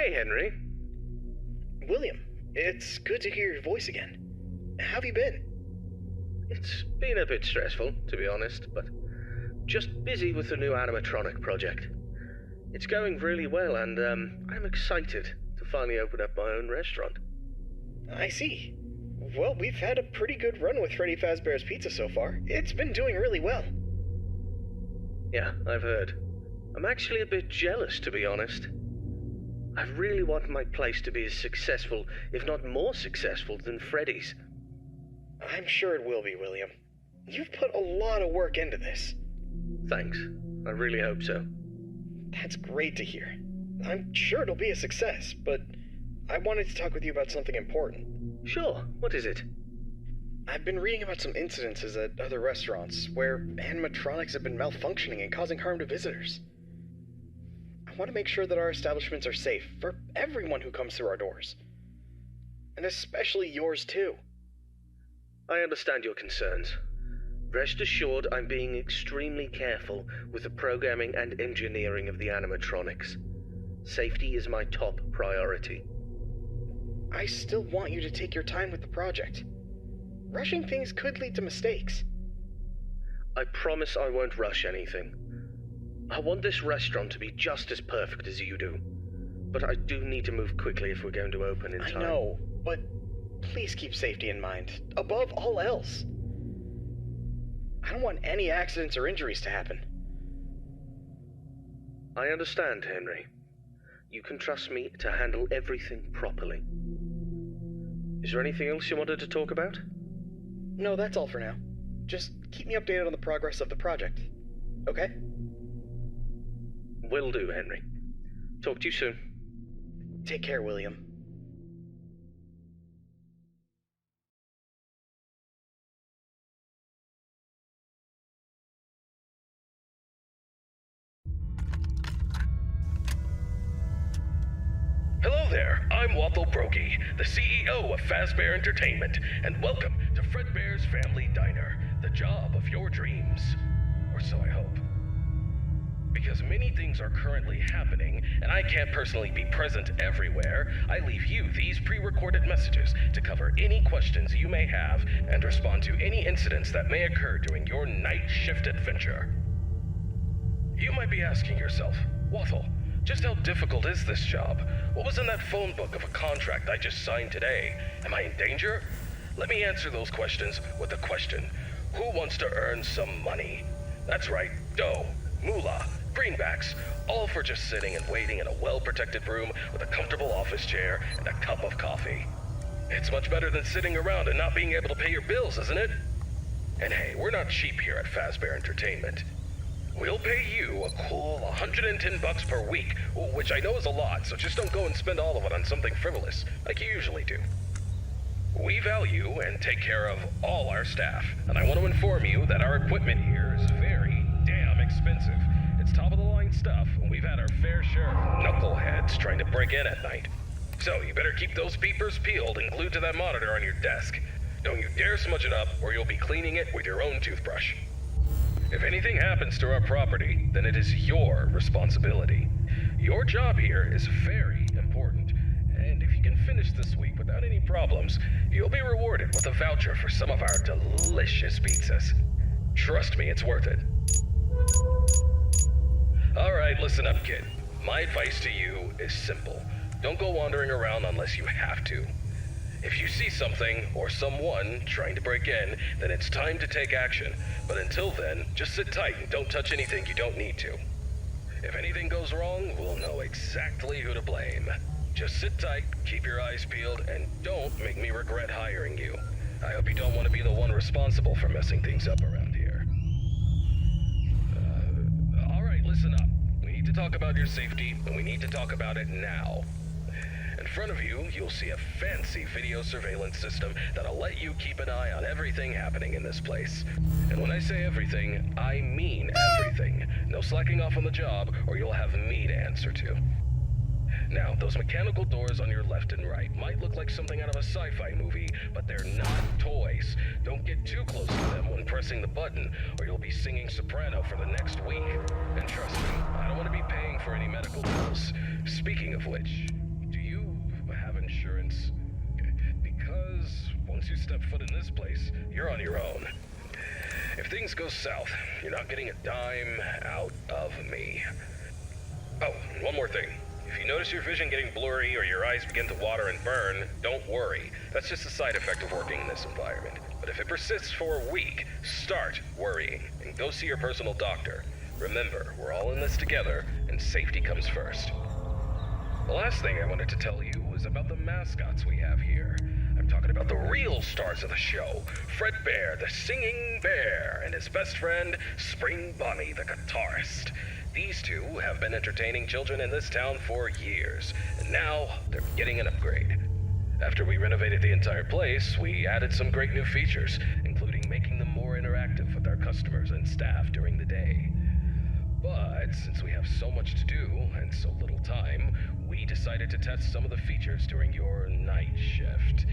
Hey, Henry. William, it's good to hear your voice again. How have you been? It's been a bit stressful, to be honest, but just busy with the new animatronic project. It's going really well, and I'm excited to finally open up my own restaurant. I see. Well, we've had a pretty good run with Freddy Fazbear's Pizza so far. It's been doing really well. Yeah, I've heard. I'm actually a bit jealous, to be honest. I really want my place to be as successful, if not more successful, than Freddy's. I'm sure it will be, William. You've put a lot of work into this. Thanks. I really hope so. That's great to hear. I'm sure it'll be a success, but I wanted to talk with you about something important. Sure, what is it? I've been reading about some incidences at other restaurants where animatronics have been malfunctioning and causing harm to visitors. I want to make sure that our establishments are safe for everyone who comes through our doors. And especially yours too. I understand your concerns. Rest assured I'm being extremely careful with the programming and engineering of the animatronics. Safety is my top priority. I still want you to take your time with the project. Rushing things could lead to mistakes. I promise I won't rush anything. I want this restaurant to be just as perfect as you do. But I do need to move quickly if we're going to open in time. I know, but please keep safety in mind, above all else. I don't want any accidents or injuries to happen. I understand, Henry. You can trust me to handle everything properly. Is there anything else you wanted to talk about? No, that's all for now. Just keep me updated on the progress of the project, okay? Will do, Henry. Talk to you soon. Take care, William. Hello there, I'm Waffle Brokey, the CEO of Fazbear Entertainment, and welcome to Fredbear's Family Diner, the job of your dreams. Or so I hope. Because many things are currently happening, and I can't personally be present everywhere, I leave you these pre-recorded messages to cover any questions you may have and respond to any incidents that may occur during your night shift adventure. You might be asking yourself, Waffle, just how difficult is this job? What was in that phone book of a contract I just signed today? Am I in danger? Let me answer those questions with a question. Who wants to earn some money? That's right, dough, moolah, greenbacks, all for just sitting and waiting in a well-protected room with a comfortable office chair and a cup of coffee. It's much better than sitting around and not being able to pay your bills, isn't it? And hey, we're not cheap here at Fazbear Entertainment. We'll pay you a cool $110 per week, which I know is a lot, so just don't go and spend all of it on something frivolous, like you usually do. We value and take care of all our staff, and I want to inform you that our equipment here is very damn expensive. It's top-of-the-line stuff, and we've had our fair share of knuckleheads trying to break in at night. So you better keep those peepers peeled and glued to that monitor on your desk. Don't you dare smudge it up, or you'll be cleaning it with your own toothbrush. If anything happens to our property, then it is your responsibility. Your job here is very important, and if you can finish this week without any problems, you'll be rewarded with a voucher for some of our delicious pizzas. Trust me, it's worth it. Alright, listen up, kid. My advice to you is simple. Don't go wandering around unless you have to. If you see something or someone trying to break in, then it's time to take action. But until then, just sit tight and don't touch anything you don't need to. If anything goes wrong, we'll know exactly who to blame. Just sit tight, keep your eyes peeled, and don't make me regret hiring you. I hope you don't want to be the one responsible for messing things up around here. Alright, listen up. We need to talk about your safety, and we need to talk about it now. In front of you, you'll see a fancy video surveillance system that'll let you keep an eye on everything happening in this place. And when I say everything, I mean everything. No slacking off on the job, or you'll have me to answer to. Now, those mechanical doors on your left and right might look like something out of a sci-fi movie, but they're not toys. Don't get too close to them when pressing the button, or you'll be singing soprano for the next week. And trust me, I don't want to be paying for any medical bills. Speaking of which, foot in this place, you're on your own. If things go south, you're not getting a dime out of me. Oh, and one more thing. If you notice your vision getting blurry or your eyes begin to water and burn, don't worry. That's just a side effect of working in this environment. But if it persists for a week, start worrying and go see your personal doctor. Remember, we're all in this together, and safety comes first. The last thing I wanted to tell you was about the mascots we have here. I'm talking about the real stars of the show. Fred Bear, the singing bear, and his best friend, Spring Bunny, the guitarist. These two have been entertaining children in this town for years, and now they're getting an upgrade. After we renovated the entire place, we added some great new features, including making them more interactive with our customers and staff during the day. But since we have so much to do and so little time, we decided to test some of the features during your night shift.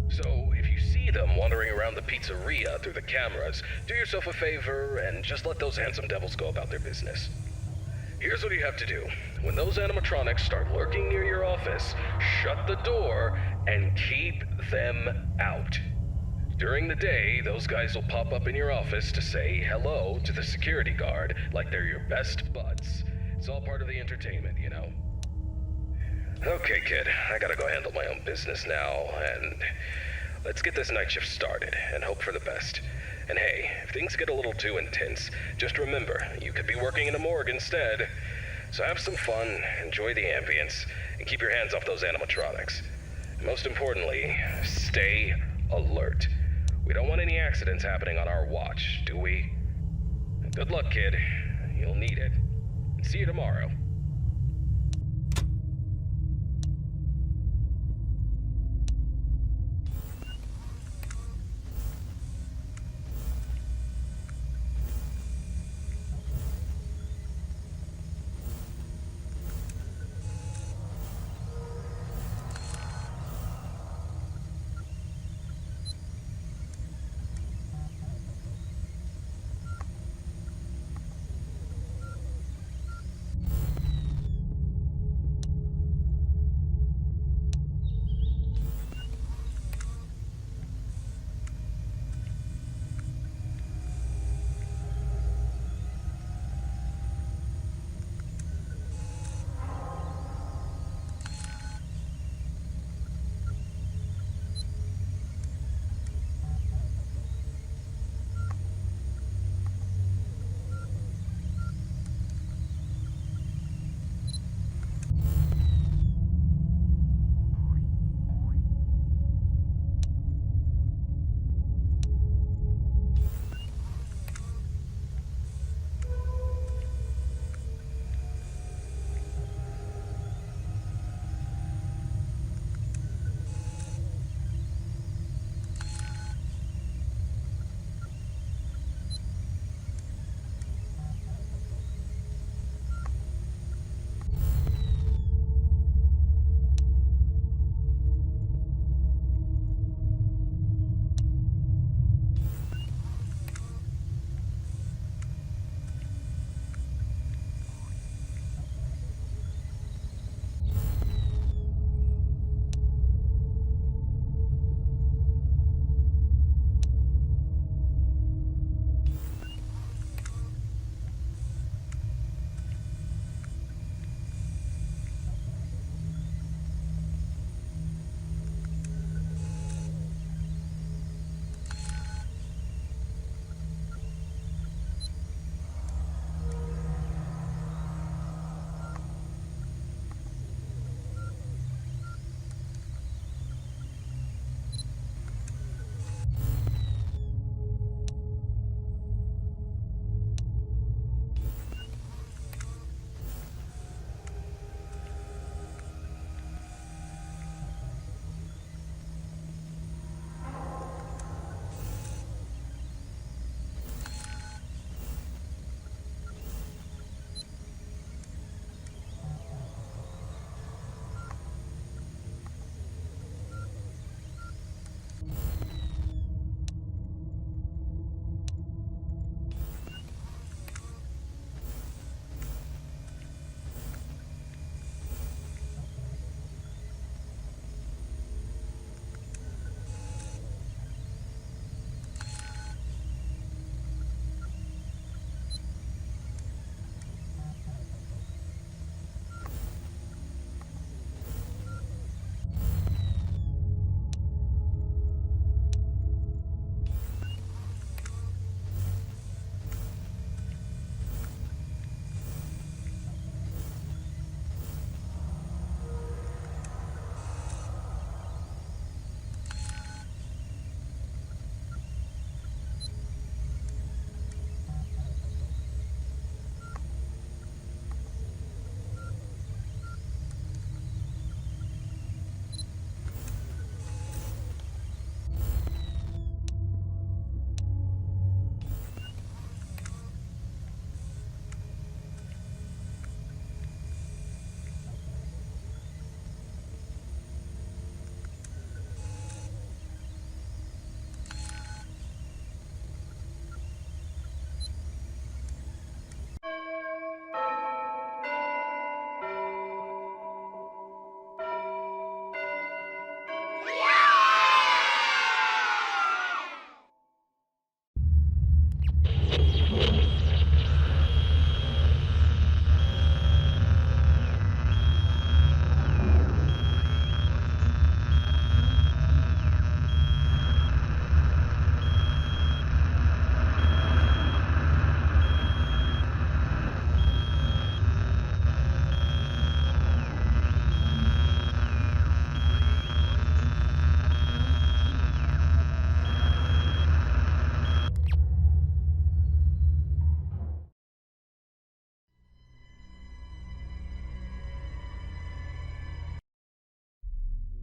So if you see them wandering around the pizzeria through the cameras, do yourself a favor and just let those handsome devils go about their business. Here's what you have to do. When those animatronics start lurking near your office, shut the door and keep them out. During the day, those guys will pop up in your office to say hello to the security guard like they're your best buds. It's all part of the entertainment, you know. Okay, kid, I gotta go handle my own business now, and let's get this night shift started and hope for the best. And hey, if things get a little too intense, just remember, you could be working in a morgue instead. So have some fun, enjoy the ambience, and keep your hands off those animatronics. Most importantly, stay alert. We don't want any accidents happening on our watch, do we? Good luck, kid. You'll need it. See you tomorrow.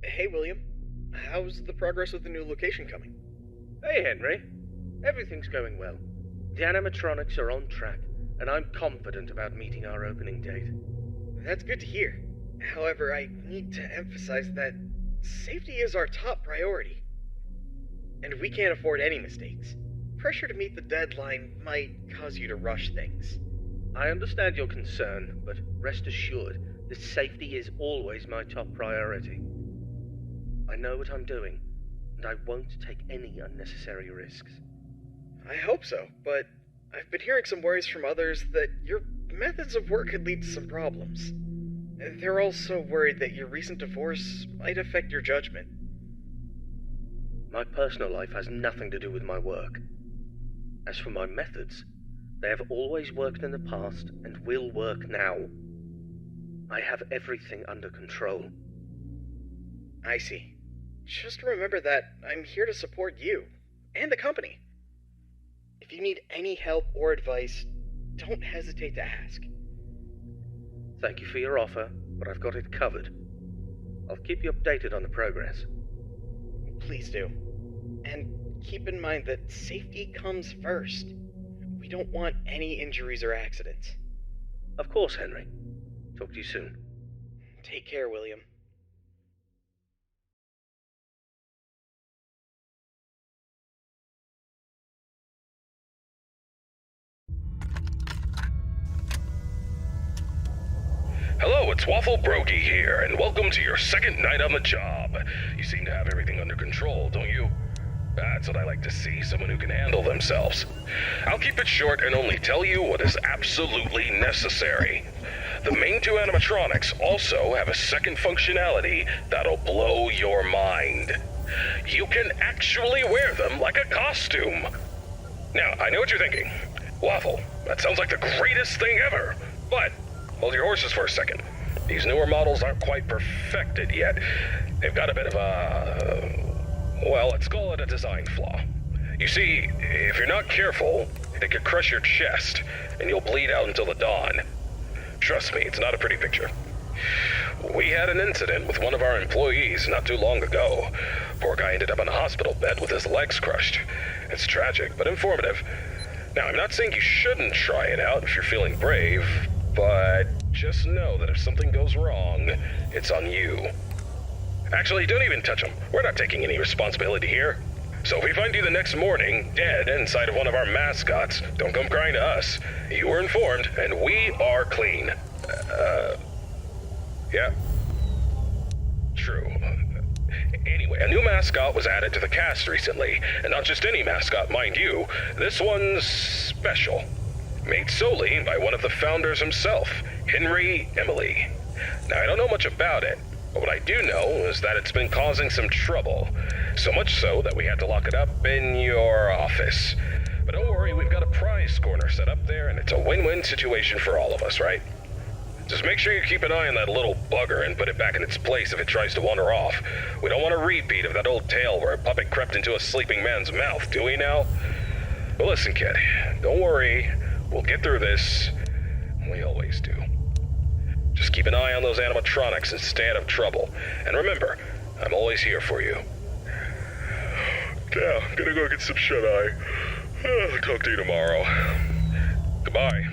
Hey, William. How's the progress with the new location coming? Hey, Henry. Everything's going well. The animatronics are on track, and I'm confident about meeting our opening date. That's good to hear. However, I need to emphasize that safety is our top priority. And we can't afford any mistakes. Pressure to meet the deadline might cause you to rush things. I understand your concern, but rest assured that safety is always my top priority. I know what I'm doing, and I won't take any unnecessary risks. I hope so, but I've been hearing some worries from others that your methods of work could lead to some problems. They're also worried that your recent divorce might affect your judgment. My personal life has nothing to do with my work. As for my methods, they have always worked in the past and will work now. I have everything under control. I see. Just remember that I'm here to support you and the company. If you need any help or advice, don't hesitate to ask. Thank you for your offer, but I've got it covered. I'll keep you updated on the progress. Please do. And keep in mind that safety comes first. We don't want any injuries or accidents. Of course, Henry. Talk to you soon. Take care, William. Hello, it's Waffle Brokey here, and welcome to your second night on the job. You seem to have everything under control, don't you? That's what I like to see, someone who can handle themselves. I'll keep it short and only tell you what is absolutely necessary. The main two animatronics also have a second functionality that'll blow your mind. You can actually wear them like a costume. Now, I know what you're thinking. Waffle, that sounds like the greatest thing ever. But hold your horses for a second. These newer models aren't quite perfected yet. They've got a bit of a... well, let's call it a design flaw. You see, if you're not careful, it could crush your chest, and you'll bleed out until the dawn. Trust me, it's not a pretty picture. We had an incident with one of our employees not too long ago. Poor guy ended up in a hospital bed with his legs crushed. It's tragic, but informative. Now, I'm not saying you shouldn't try it out if you're feeling brave, but just know that if something goes wrong, it's on you. Actually, don't even touch him. We're not taking any responsibility here. So if we find you the next morning, dead inside of one of our mascots, don't come crying to us. You were informed, and we are clean. Yeah. True. Anyway, a new mascot was added to the cast recently, and not just any mascot, mind you. This one's special. Made solely by one of the founders himself, Henry Emily. Now, I don't know much about it, but what I do know is that it's been causing some trouble. So much so that we had to lock it up in your office. But don't worry, we've got a prize corner set up there, and it's a win-win situation for all of us, right? Just make sure you keep an eye on that little bugger and put it back in its place if it tries to wander off. We don't want a repeat of that old tale where a puppet crept into a sleeping man's mouth, do we now? But listen, kid, don't worry. We'll get through this. We always do. Just keep an eye on those animatronics and stay out of trouble. And remember, I'm always here for you. Yeah, I'm gonna go get some shut-eye. Talk to you tomorrow. Goodbye.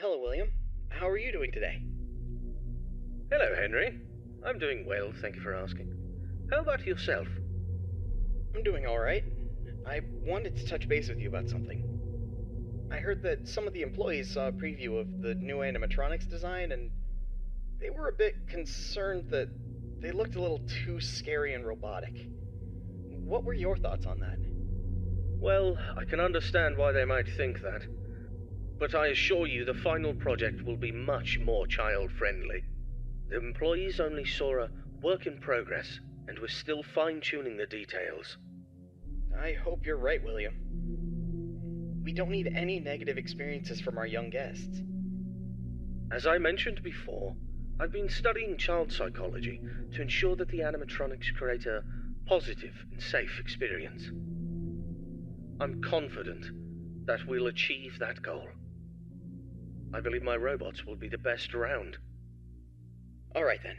Hello, William. How are you doing today? Hello, Henry. I'm doing well, thank you for asking. How about yourself? I'm doing alright. I wanted to touch base with you about something. I heard that some of the employees saw a preview of the new animatronics design, and they were a bit concerned that they looked a little too scary and robotic. What were your thoughts on that? Well, I can understand why they might think that. But I assure you the final project will be much more child-friendly. The employees only saw a work in progress, and we're still fine-tuning the details. I hope you're right, William. We don't need any negative experiences from our young guests. As I mentioned before, I've been studying child psychology to ensure that the animatronics create a positive and safe experience. I'm confident that we'll achieve that goal. I believe my robots will be the best around. Alright then.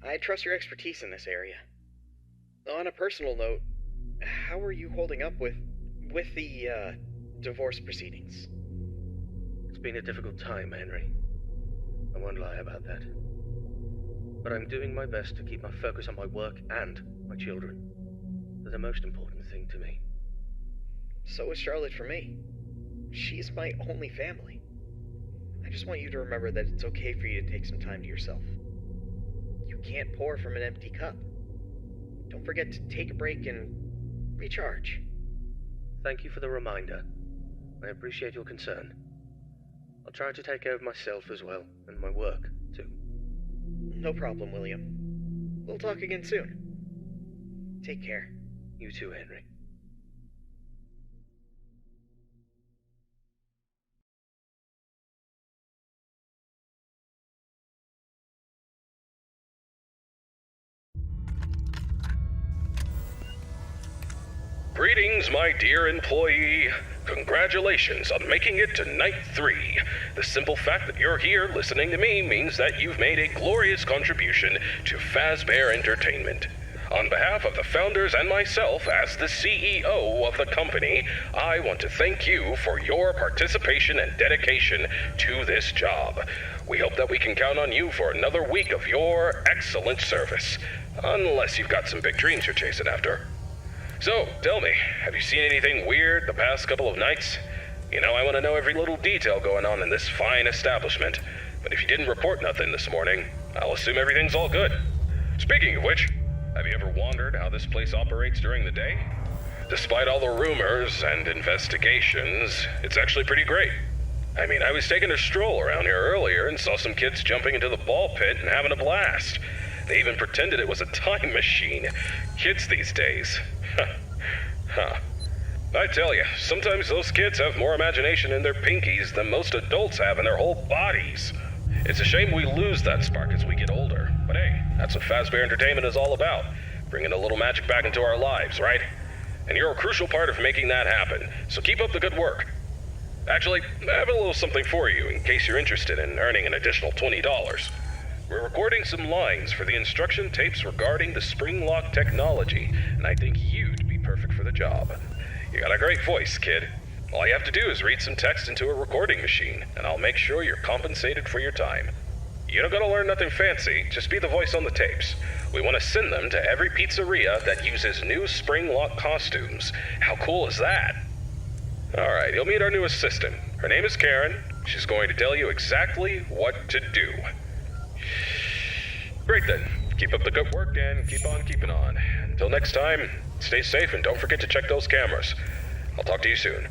I trust your expertise in this area. On a personal note, how are you holding up with the divorce proceedings? It's been a difficult time, Henry. I won't lie about that. But I'm doing my best to keep my focus on my work and my children. They're the most important thing to me. So is Charlotte for me. She's my only family. I just want you to remember that it's okay for you to take some time to yourself. You can't pour from an empty cup. Don't forget to take a break and recharge. Thank you for the reminder. I appreciate your concern. I'll try to take care of myself as well, and my work, too. No problem, William. We'll talk again soon. Take care. You too, Henry. Greetings, my dear employee. Congratulations on making it to night 3. The simple fact that you're here listening to me means that you've made a glorious contribution to Fazbear Entertainment. On behalf of the founders and myself as the CEO of the company, I want to thank you for your participation and dedication to this job. We hope that we can count on you for another week of your excellent service. Unless you've got some big dreams you're chasing after. So, tell me, have you seen anything weird the past couple of nights? You know, I want to know every little detail going on in this fine establishment. But if you didn't report nothing this morning, I'll assume everything's all good. Speaking of which, have you ever wondered how this place operates during the day? Despite all the rumors and investigations, it's actually pretty great. I mean, I was taking a stroll around here earlier and saw some kids jumping into the ball pit and having a blast. They even pretended it was a time machine. Kids these days. Huh. I tell you, sometimes those kids have more imagination in their pinkies than most adults have in their whole bodies. It's a shame we lose that spark as we get older. But hey, that's what Fazbear Entertainment is all about. Bringing a little magic back into our lives, right? And you're a crucial part of making that happen. So keep up the good work. Actually, I have a little something for you in case you're interested in earning an additional $20. We're recording some lines for the instruction tapes regarding the spring lock technology, and I think you'd be perfect for the job. You got a great voice, kid. All you have to do is read some text into a recording machine, and I'll make sure you're compensated for your time. You don't gotta learn nothing fancy, just be the voice on the tapes. We want to send them to every pizzeria that uses new spring lock costumes. How cool is that? Alright, you'll meet our new assistant. Her name is Karen. She's going to tell you exactly what to do. Great then. Keep up the good work and keep on keeping on. Until next time, stay safe and don't forget to check those cameras. I'll talk to you soon.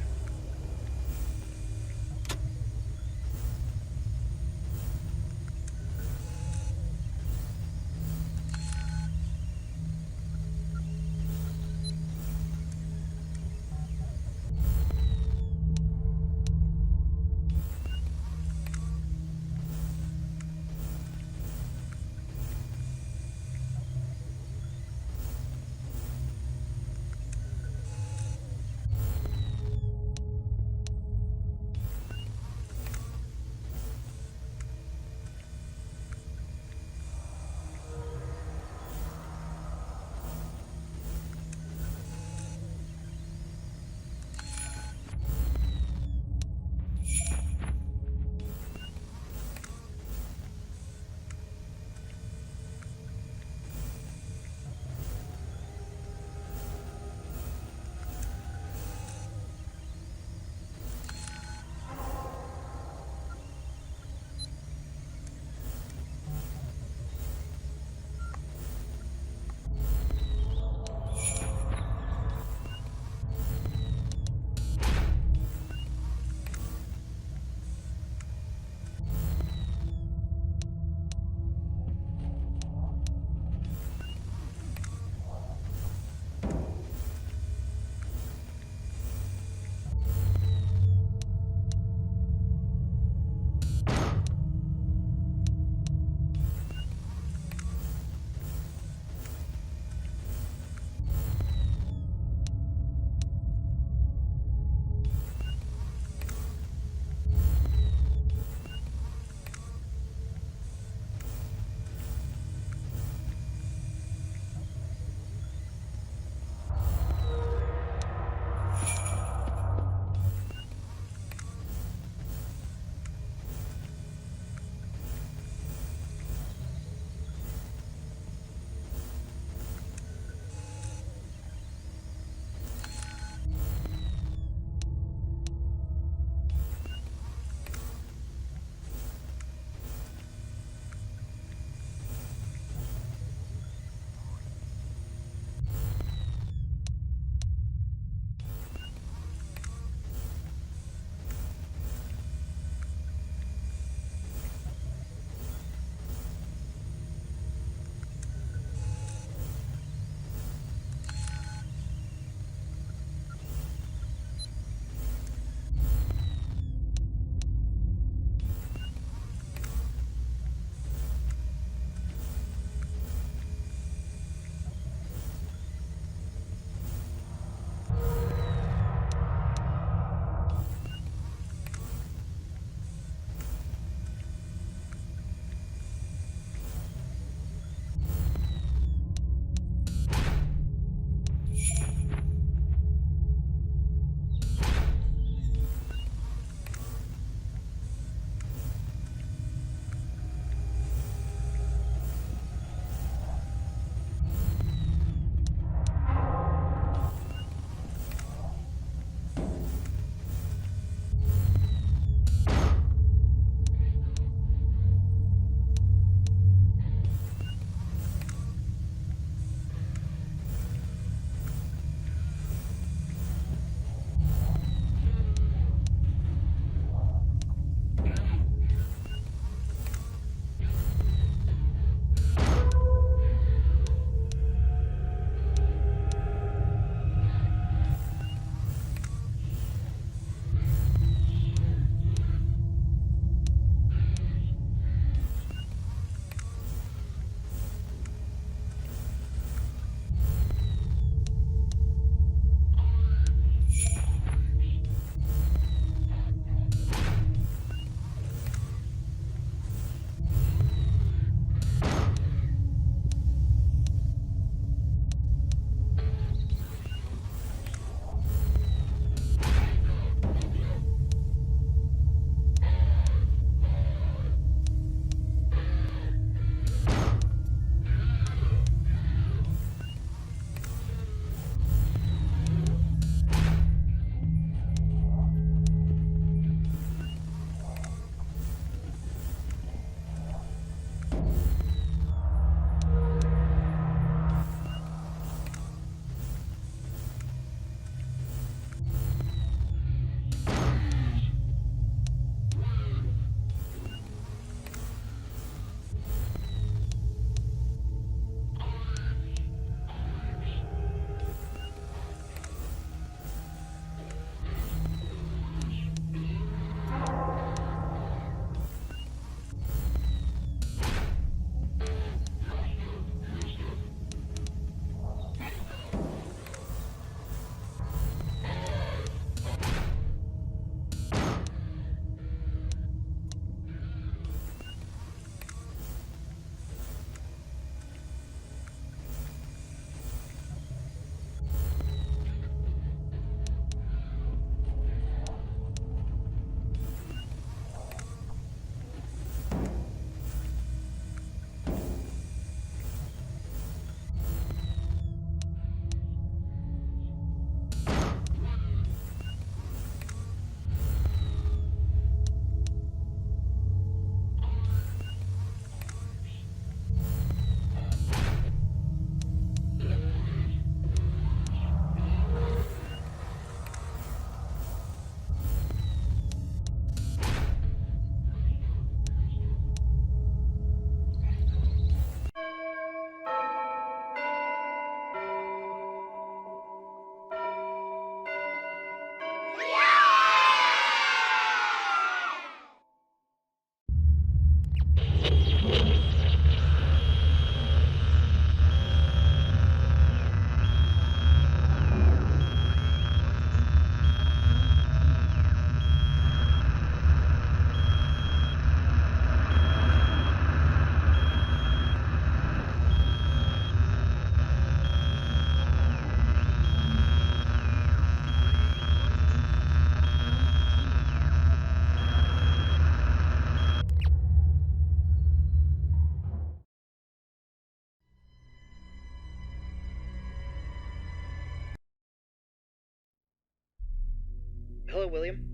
Hello, William.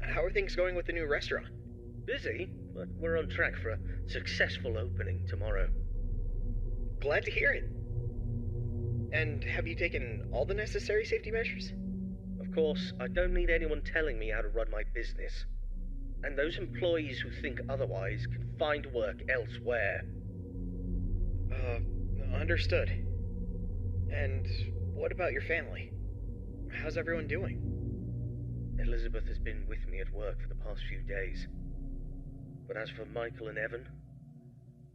How are things going with the new restaurant? Busy, but we're on track for a successful opening tomorrow. Glad to hear it. And have you taken all the necessary safety measures? Of course, I don't need anyone telling me how to run my business. And those employees who think otherwise can find work elsewhere. Understood. And what about your family? How's everyone doing? Elizabeth has been with me at work for the past few days. But as for Michael and Evan,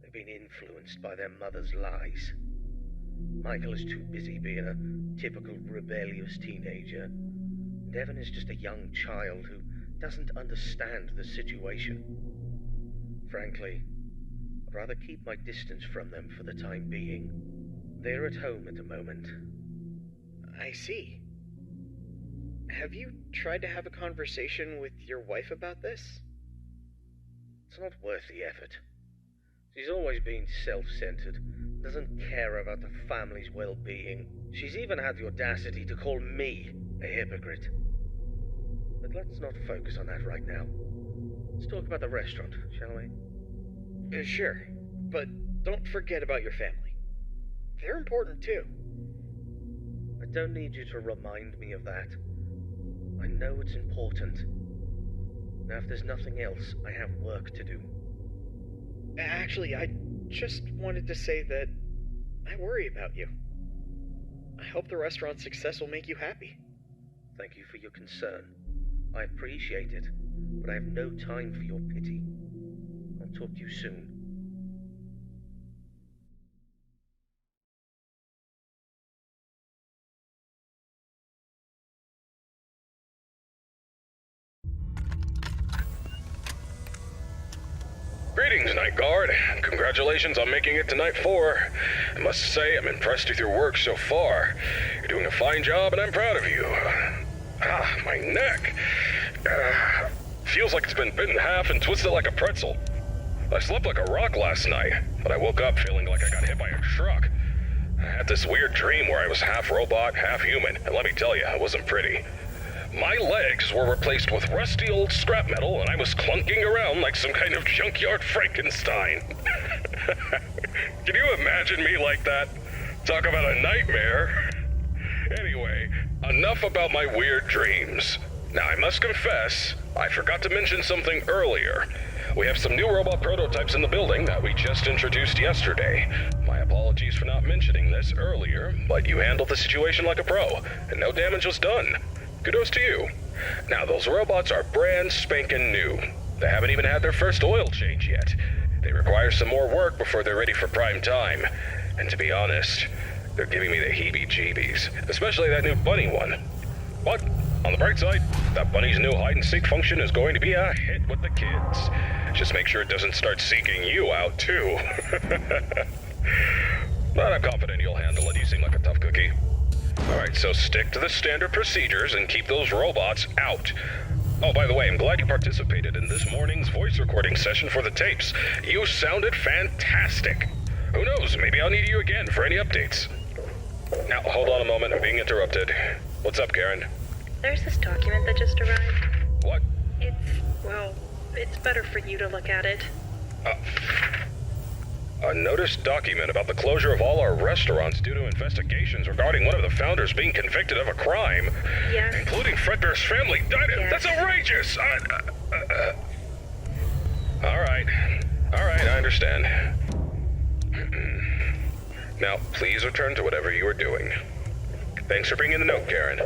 they've been influenced by their mother's lies. Michael is too busy being a typical rebellious teenager, and Evan is just a young child who doesn't understand the situation. Frankly, I'd rather keep my distance from them for the time being. They're at home at the moment. I see. Have you tried to have a conversation with your wife about this? It's not worth the effort. She's always been self-centered, doesn't care about the family's well-being. She's even had the audacity to call me a hypocrite. But let's not focus on that right now. Let's talk about the restaurant, shall we? Sure, but don't forget about your family. They're important too. I don't need you to remind me of that. I know it's important. Now, if there's nothing else, I have work to do. Actually, I just wanted to say that I worry about you. I hope the restaurant's success will make you happy. Thank you for your concern. I appreciate it, but I have no time for your pity. I'll talk to you soon. Greetings, Night Guard. Congratulations on making it to Night 4. I must say, I'm impressed with your work so far. You're doing a fine job, and I'm proud of you. My neck. Feels like it's been bitten in half and twisted like a pretzel. I slept like a rock last night, but I woke up feeling like I got hit by a truck. I had this weird dream where I was half robot, half human, and let me tell you, it wasn't pretty. My legs were replaced with rusty old scrap metal, and I was clunking around like some kind of junkyard Frankenstein. Can you imagine me like that? Talk about a nightmare. Anyway, enough about my weird dreams. Now, I must confess, I forgot to mention something earlier. We have some new robot prototypes in the building that we just introduced yesterday. My apologies for not mentioning this earlier, but you handled the situation like a pro, and no damage was done. Kudos to you. Now, those robots are brand spanking new. They haven't even had their first oil change yet. They require some more work before they're ready for prime time. And to be honest, they're giving me the heebie-jeebies, especially that new bunny one. But, on the bright side, that bunny's new hide-and-seek function is going to be a hit with the kids. Just make sure it doesn't start seeking you out, too. But I'm confident you'll handle it. You seem like a tough cookie. Alright, so stick to the standard procedures and keep those robots out. Oh, by the way, I'm glad you participated in this morning's voice recording session for the tapes. You sounded fantastic. Who knows, maybe I'll need you again for any updates. Now, hold on a moment, I'm being interrupted. What's up, Karen? There's this document that just arrived. What? It's better for you to look at it. A notice document about the closure of all our restaurants due to investigations regarding one of the founders being convicted of a crime. Yes. Including Fredbear's family diner. Yes. That's outrageous! Alright, I understand. Now, please return to whatever you were doing. Thanks for bringing the note, Karen.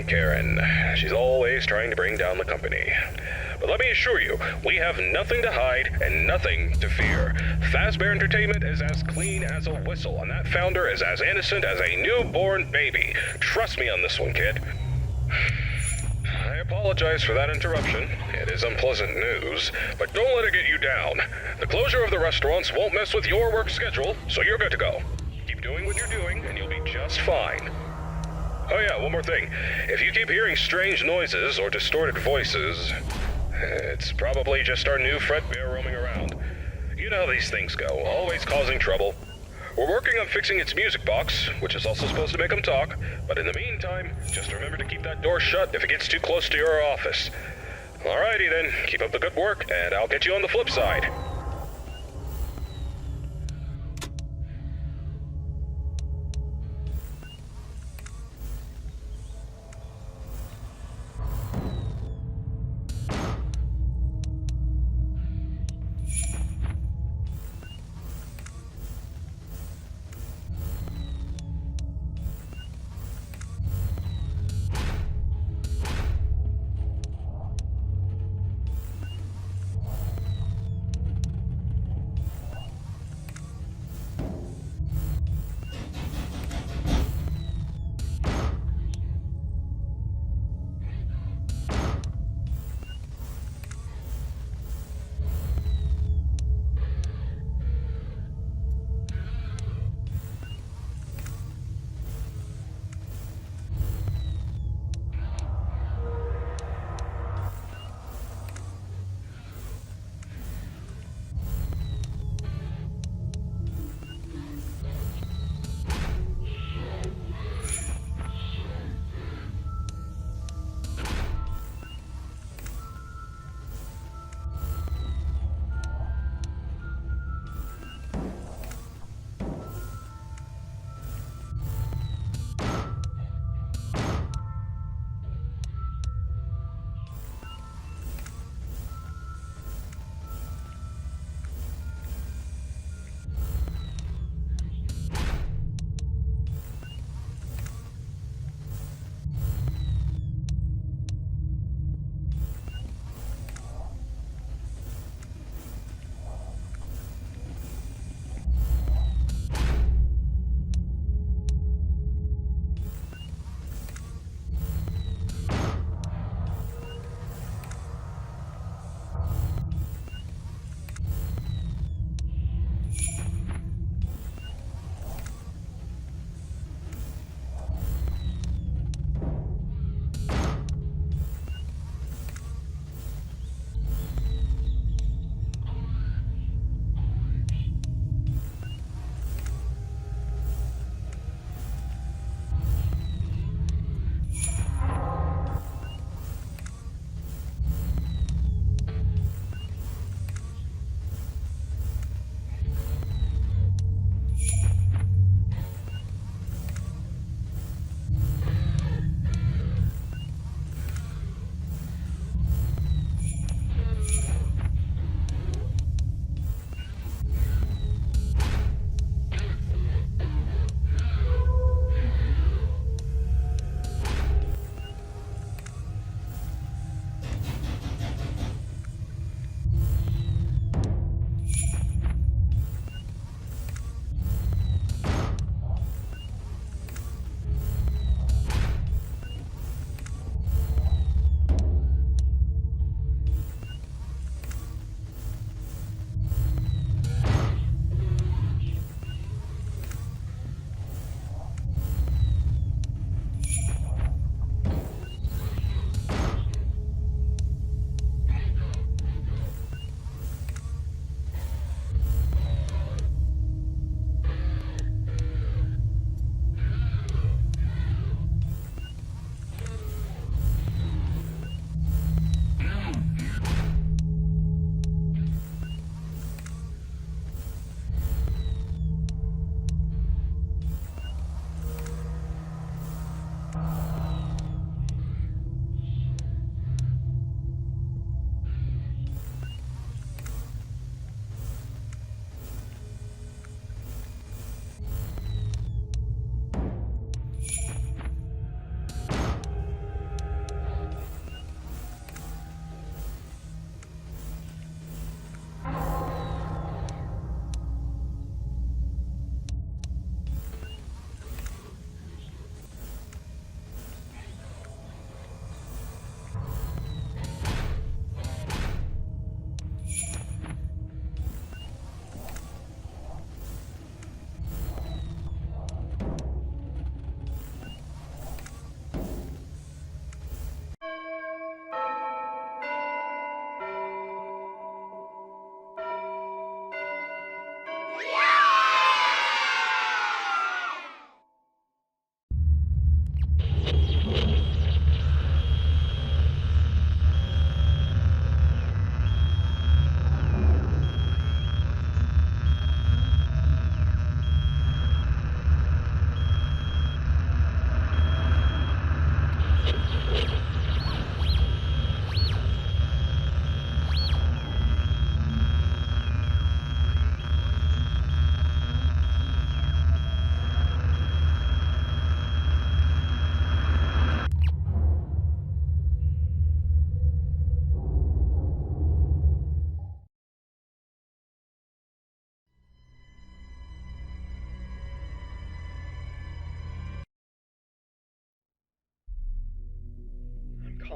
Karen. She's always trying to bring down the company. But let me assure you, we have nothing to hide and nothing to fear. Fazbear Entertainment is as clean as a whistle, and that founder is as innocent as a newborn baby. Trust me on this one, kid. I apologize for that interruption. It is unpleasant news, but don't let it get you down. The closure of the restaurants won't mess with your work schedule, so you're good to go. Keep doing what you're doing, and you'll be just fine. Oh yeah, one more thing. If you keep hearing strange noises or distorted voices, it's probably just our new Fredbear roaming around. You know how these things go, always causing trouble. We're working on fixing its music box, which is also supposed to make them talk, but in the meantime, just remember to keep that door shut if it gets too close to your office. Alrighty then, keep up the good work, and I'll get you on the flip side.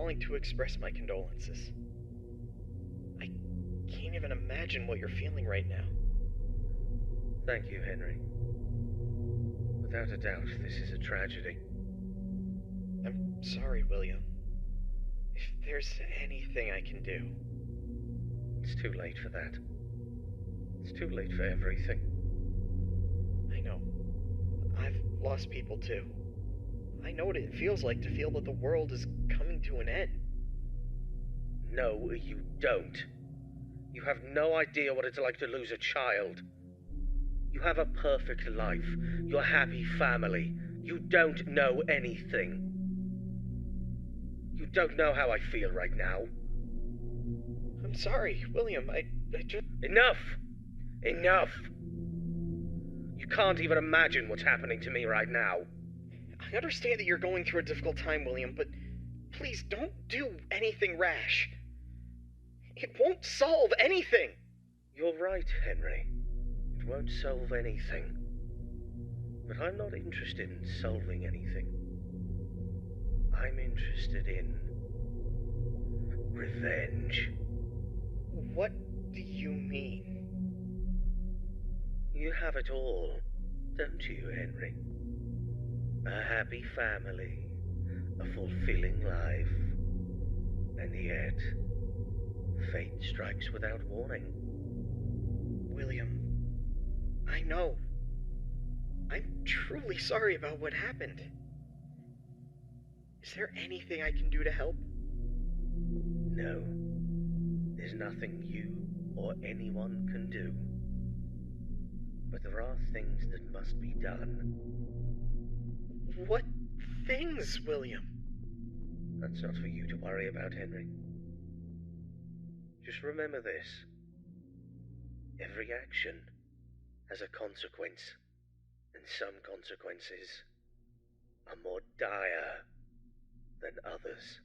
calling to express my condolences. I can't even imagine what you're feeling right now. Thank you, Henry. Without a doubt, this is a tragedy. I'm sorry, William. If there's anything I can do... It's too late for that. It's too late for everything. I know. I've lost people too. I know what it feels like to feel that the world is coming to an end. No, you don't. You have no idea what it's like to lose a child. You have a perfect life. You're a happy family. You don't know anything. You don't know how I feel right now. I'm sorry, William. I just... Enough! Enough! You can't even imagine what's happening to me right now. I understand that you're going through a difficult time, William, but please don't do anything rash. It won't solve anything. You're right, Henry. It won't solve anything. But I'm not interested in solving anything. I'm interested in... revenge. What do you mean? You have it all, don't you, Henry? A happy family, a fulfilling life, and yet, fate strikes without warning. William, I know. I'm truly sorry about what happened. Is there anything I can do to help? No. There's nothing you or anyone can do. But there are things that must be done. What things, William? That's not for you to worry about, Henry. Just remember this. Every action has a consequence, and some consequences are more dire than others.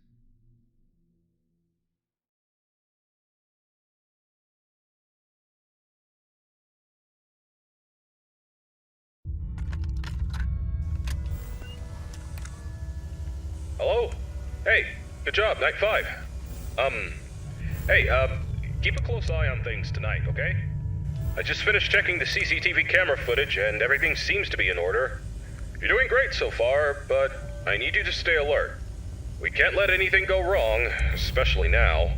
Hello? Hey, good job, night 5. Keep a close eye on things tonight, okay? I just finished checking the CCTV camera footage and everything seems to be in order. You're doing great so far, but I need you to stay alert. We can't let anything go wrong, especially now.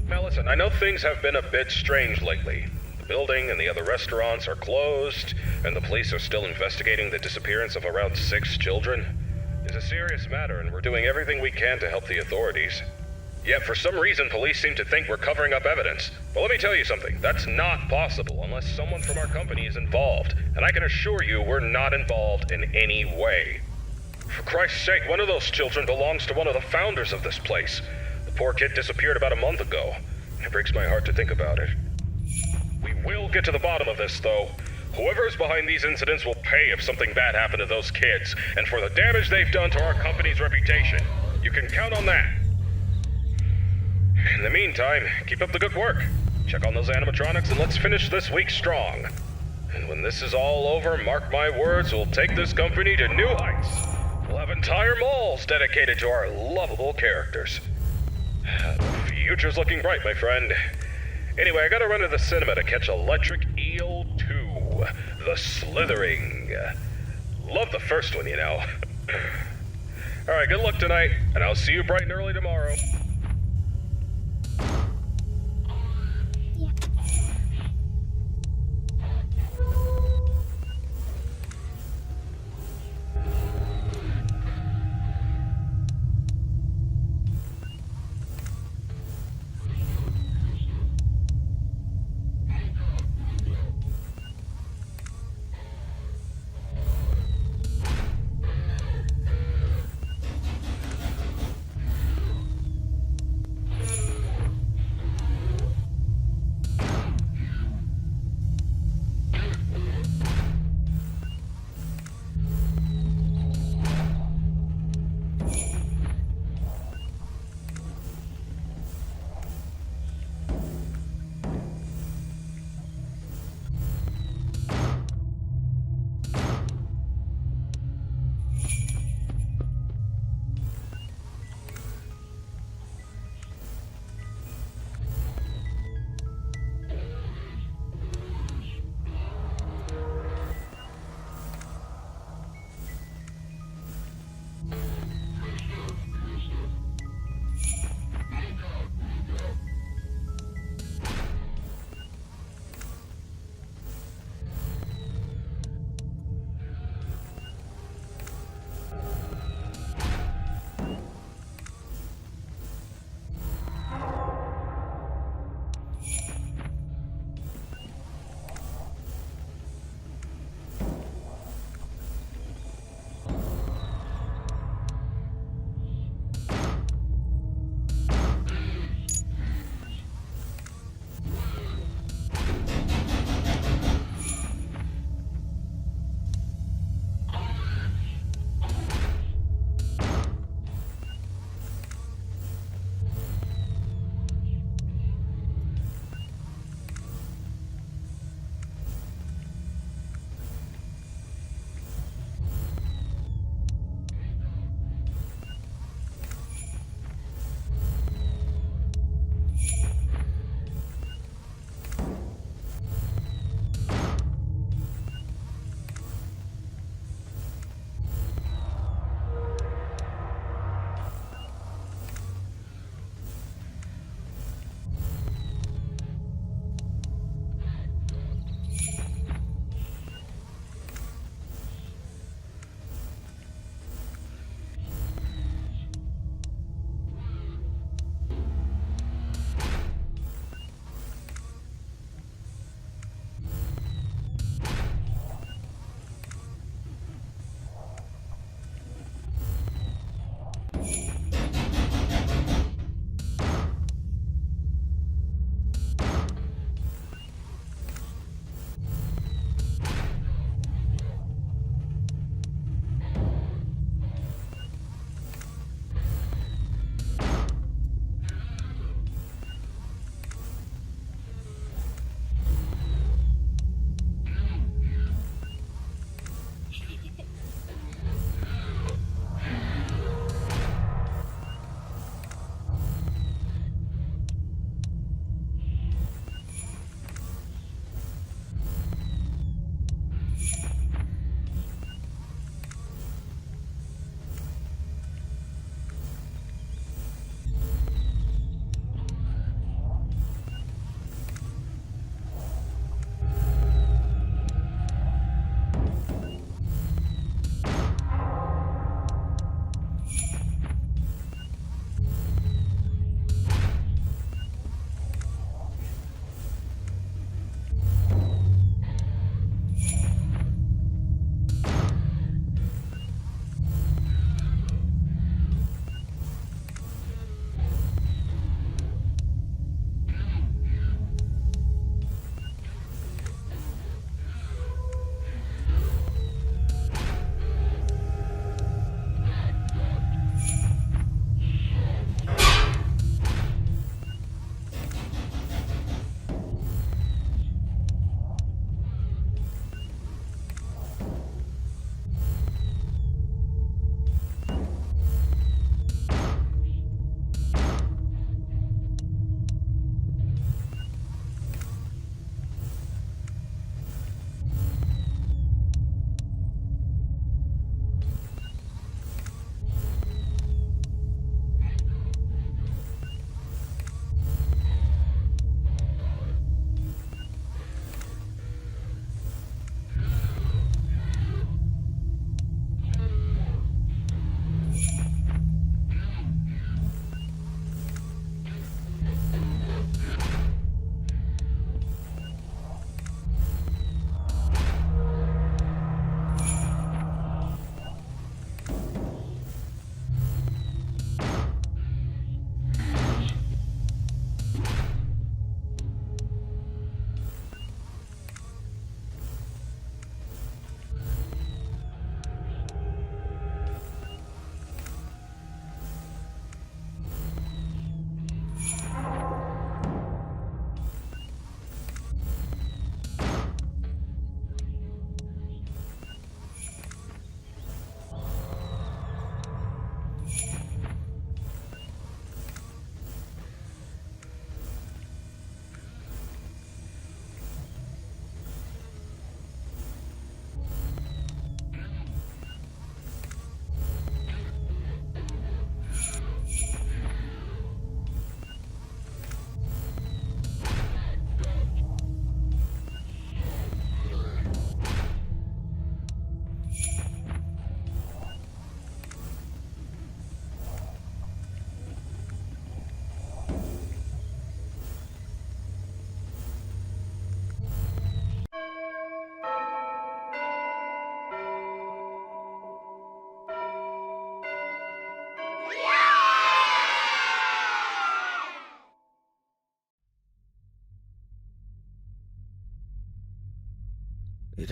Now listen, I know things have been a bit strange lately. The building and the other restaurants are closed, and the police are still investigating the disappearance of around 6 children. It's a serious matter, and we're doing everything we can to help the authorities. Yet for some reason, police seem to think we're covering up evidence. But let me tell you something, that's not possible unless someone from our company is involved. And I can assure you we're not involved in any way. For Christ's sake, one of those children belongs to one of the founders of this place. The poor kid disappeared about a month ago. It breaks my heart to think about it. We will get to the bottom of this, though. Whoever's behind these incidents will pay if something bad happened to those kids, and for the damage they've done to our company's reputation. You can count on that. In the meantime, keep up the good work. Check on those animatronics and let's finish this week strong. And when this is all over, mark my words, we'll take this company to new heights. We'll have entire malls dedicated to our lovable characters. The future's looking bright, my friend. Anyway, I gotta run to the cinema to catch Electric Eel 2, The Slithering. Love the first one, you know. Alright, good luck tonight, and I'll see you bright and early tomorrow.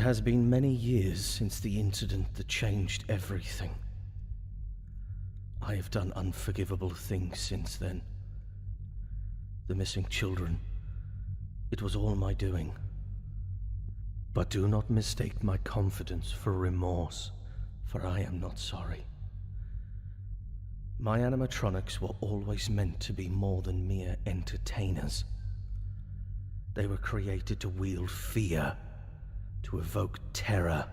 has been many years since the incident that changed everything. I have done unforgivable things since then. The missing children, it was all my doing. But do not mistake my confidence for remorse, for I am not sorry. My animatronics were always meant to be more than mere entertainers. They were created to wield fear, to evoke terror,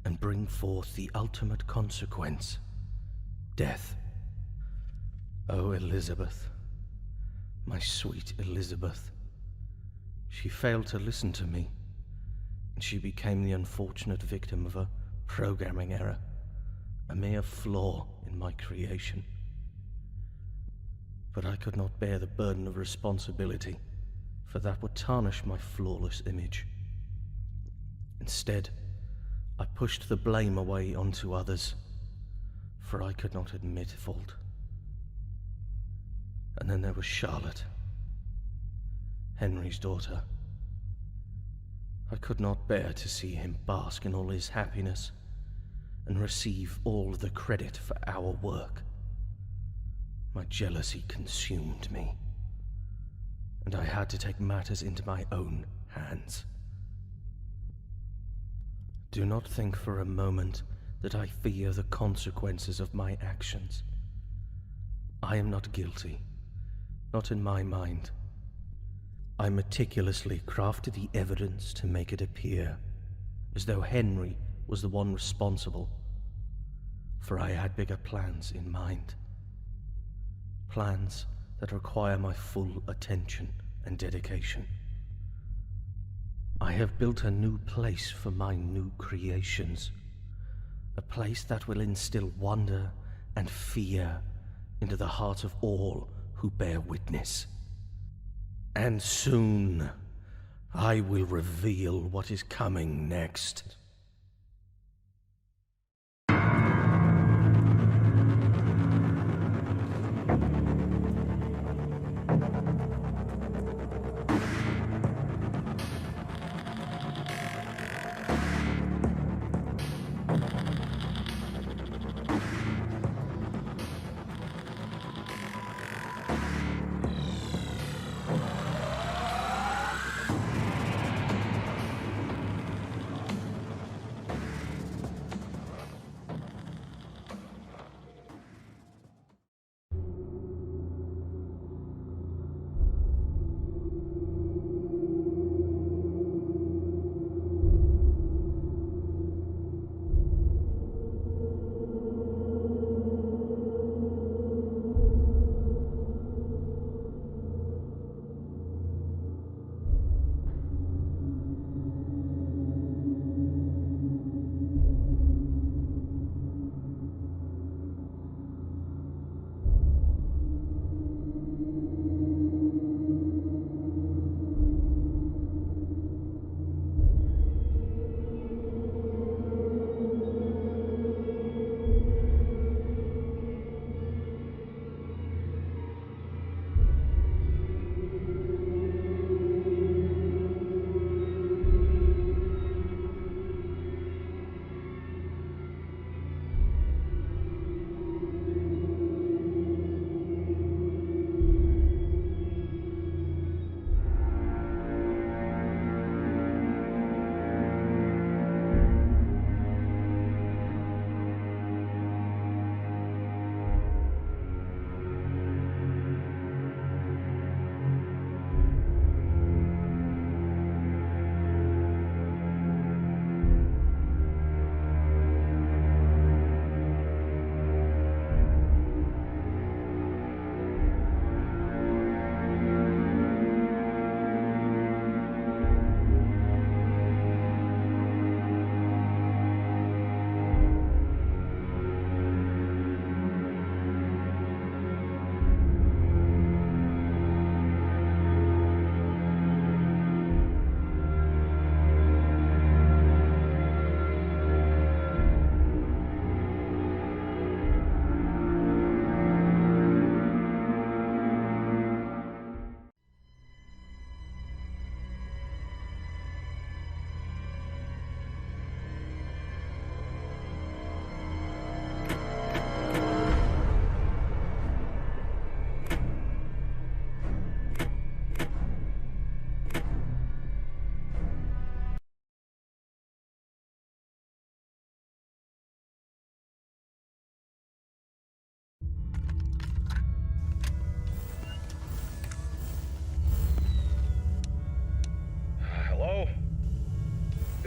and bring forth the ultimate consequence, death. Oh, Elizabeth, my sweet Elizabeth. She failed to listen to me, and she became the unfortunate victim of a programming error, a mere flaw in my creation. But I could not bear the burden of responsibility, for that would tarnish my flawless image. Instead, I pushed the blame away onto others, for I could not admit fault. And then there was Charlotte, Henry's daughter. I could not bear to see him bask in all his happiness and receive all the credit for our work. My jealousy consumed me, and I had to take matters into my own hands. Do not think for a moment that I fear the consequences of my actions. I am not guilty, not in my mind. I meticulously crafted the evidence to make it appear as though Henry was the one responsible, for I had bigger plans in mind. Plans that require my full attention and dedication. I have built a new place for my new creations, a place that will instill wonder and fear into the heart of all who bear witness. And soon, I will reveal what is coming next.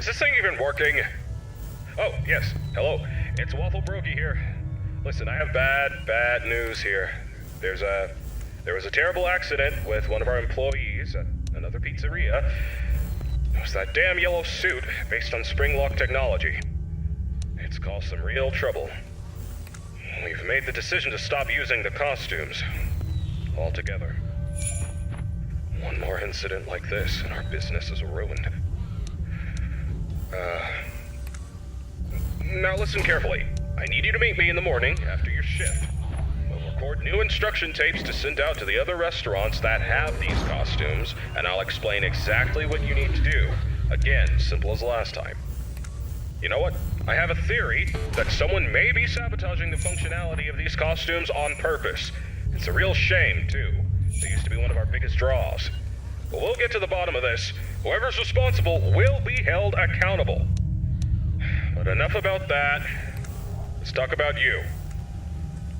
Is this thing even working? Oh, yes. Hello. It's Waffle Brokey here. Listen, I have bad news here. There was a terrible accident with one of our employees at another pizzeria. It was that damn yellow suit based on spring lock technology. It's caused some real trouble. We've made the decision to stop using the costumes altogether. One more incident like this and our business is ruined. Now listen carefully. I need you to meet me in the morning after your shift. We'll record new instruction tapes to send out to the other restaurants that have these costumes, and I'll explain exactly what you need to do. Again, simple as last time. You know what? I have a theory that someone may be sabotaging the functionality of these costumes on purpose. It's a real shame, too. They used to be one of our biggest draws. But we'll get to the bottom of this. Whoever's responsible will be held accountable. But enough about that. Let's talk about you.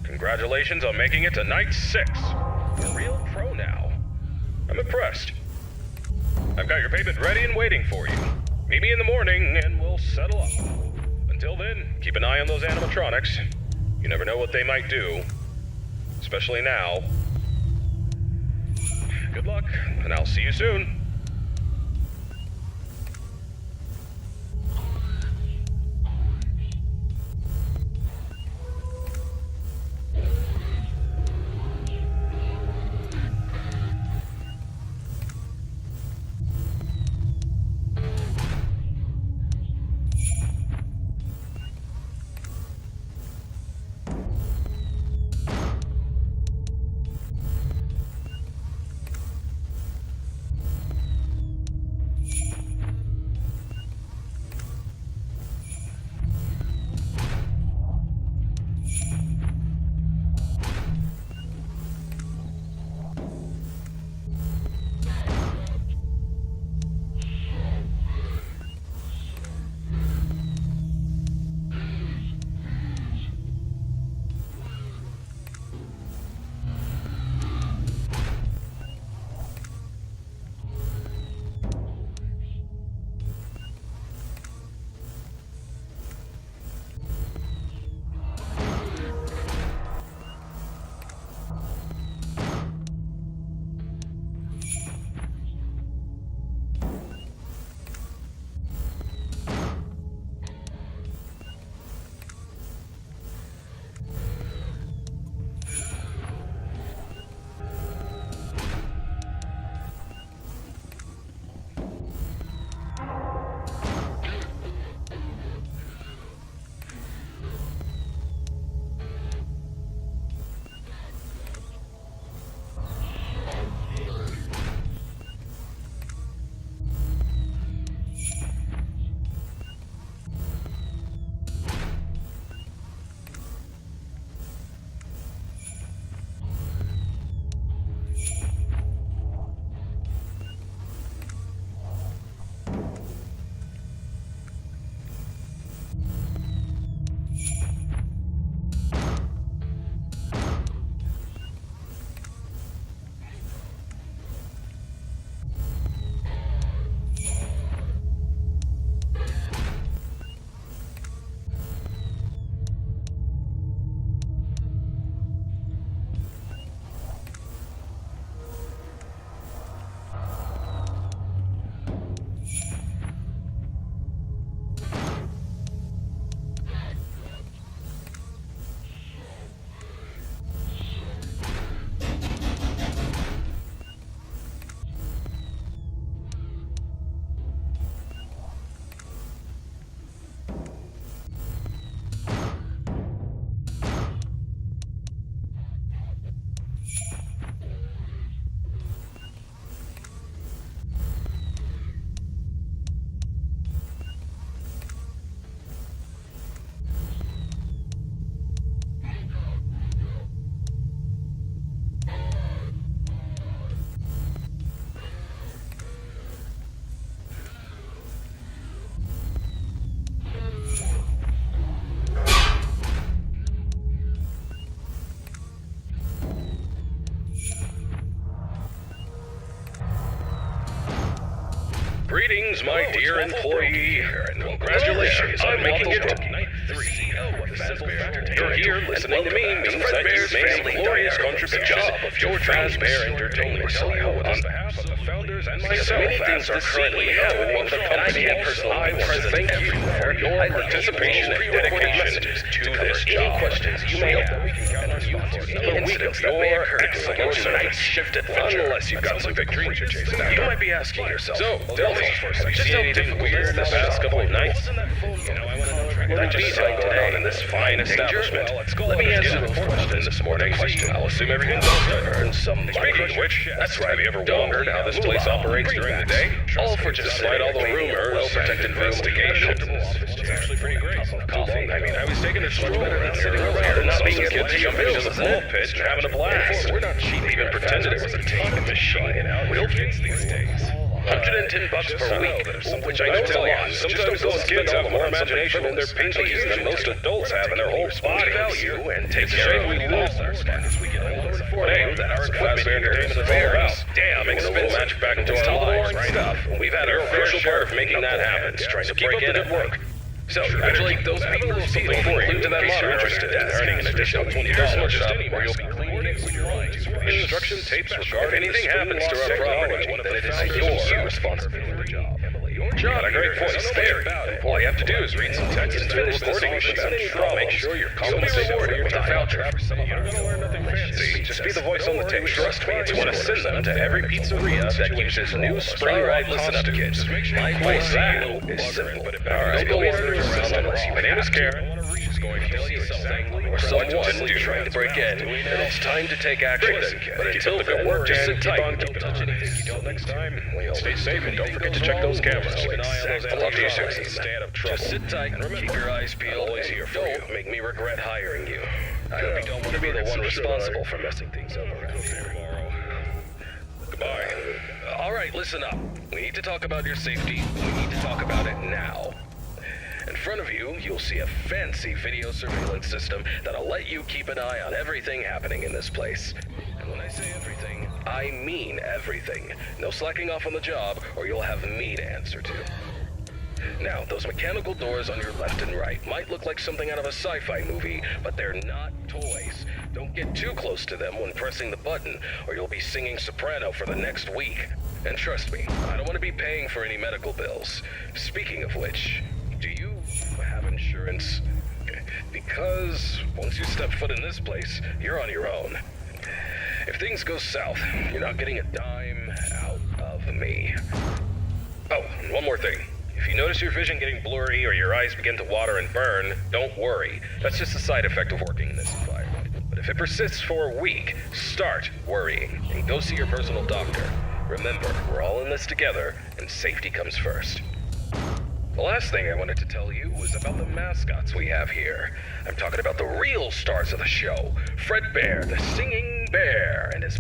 Congratulations on making it to night 6. You're a real pro now. I'm impressed. I've got your payment ready and waiting for you. Meet me in the morning and we'll settle up. Until then, keep an eye on those animatronics. You never know what they might do. Especially now. Good luck, and I'll see you soon. Greetings, my dear employee, and congratulations on making it to night 3 of Fazbear. You're here listening to me means that you've made a glorious contribution of your Fazbear Entertainment. On behalf of the founders and myself, many things are currently happening in the company, I want to thank you for your participation and dedication to this job. Any questions you may have, we can count on you for any incidents that may occur during your night shift adventure. Unless you've got some big creature chasing after. You might be asking yourself, so, tell me, have you seen anything weird this past couple of nights? That just going on in this fine establishment. Let me answer the question this morning. I'll assume everything's earned some money. Speaking of which, that's right. Have you ever wondered how this place operates during the day? All for just despite all the rumors, well-protected investigations. It's actually pretty great. Coffee. I mean, I was taking it much better than sitting around and not being kids jumping into the ball pit and having a blast. We're not cheap. Even pretended it was a tape machine. Real kids these days. $110 per week, which I can tell you, sometimes those kids have more imagination in their pinkies than most adults have in their whole bodies. Value and take care of we lose our spot as we get older. Name that our Fazbear Entertainment is all about. Damn expensive match back into our lives right stuff. We've had our fair share of making that happen, trying to break in at work. So, actually, those people who see the include to that model are interested in earning an additional $20 shop where you'll be cleaning with your eyes. Instruction tapes regarding if anything happens to our property, then it is your responsibility. John, a great voice there. All you have to do is read some text and finish the recording without make sure you're compensated for your voucher. You're not gonna learn nothing fancy. Just be the voice on the tape. Trust me, it's gonna send them to every pizzeria that uses new spring ride costumes. My voice is simple. Alright, go order around unless you. My name is Karen. She's going to tell you exactly or someone trying to break in, and it's time to take action. But until then, just sit tight. Don't touch anything you don't next time. Stay safe and don't forget to check those cameras. Keep an eye on those annotations. Stay out of trouble. Just sit tight and keep your eyes peeled. Always here for you. Don't make me regret hiring you. I hope you don't want to be the one responsible for messing things up around here. Goodbye. All right, listen up. We need to talk about your safety. We need to talk about it now. In front of you, you'll see a fancy video surveillance system that'll let you keep an eye on everything happening in this place. And when I say everything, I mean everything. No slacking off on the job, or you'll have me to answer to. Now, those mechanical doors on your left and right might look like something out of a sci-fi movie, but they're not toys. Don't get too close to them when pressing the button, or you'll be singing soprano for the next week. And trust me, I don't want to be paying for any medical bills. Speaking of which, do you have insurance? Because once you step foot in this place, you're on your own. If things go south, you're not getting a dime out of me. Oh, and one more thing. If you notice your vision getting blurry or your eyes begin to water and burn, don't worry. That's just a side effect of working in this environment. But if it persists for a week, start worrying and go see your personal doctor. Remember, we're all in this together, and safety comes first. The last thing I wanted to tell you was about the mascots we have here. I'm talking about the real stars of the show. Fredbear, the singing bear, and his